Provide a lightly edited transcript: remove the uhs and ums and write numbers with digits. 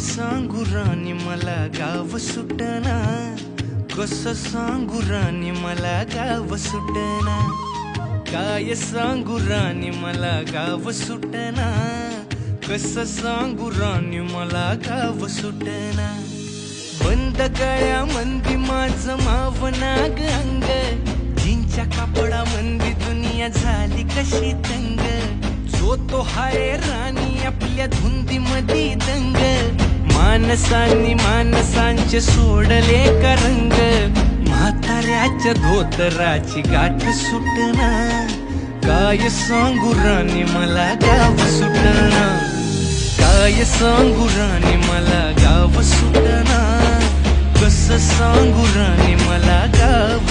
सांगू राणी मला गाव सुटना, कसं सांगू राणी मला गाव सुटना, काय सांगू राणी मला गाव सुटना, कसं सांगू राणी मला गाव सुटना। बंद गळ्या मंदी माझं मावनाग अंग, जीनच्या कापडा मंदी दुनिया झाली कशी तंग, जो तो हाय राणी आपल्या धुंदी मधी दंग, माणसांनी माणसांचे सोडले का रंग, म्हाताऱ्याच्या धोतराची गाठ सुटना, काय सांगू राणी मला गाव सुटना, काय सांगू राणी मला गाव सुटना, कसं सांगू राणी मला गाव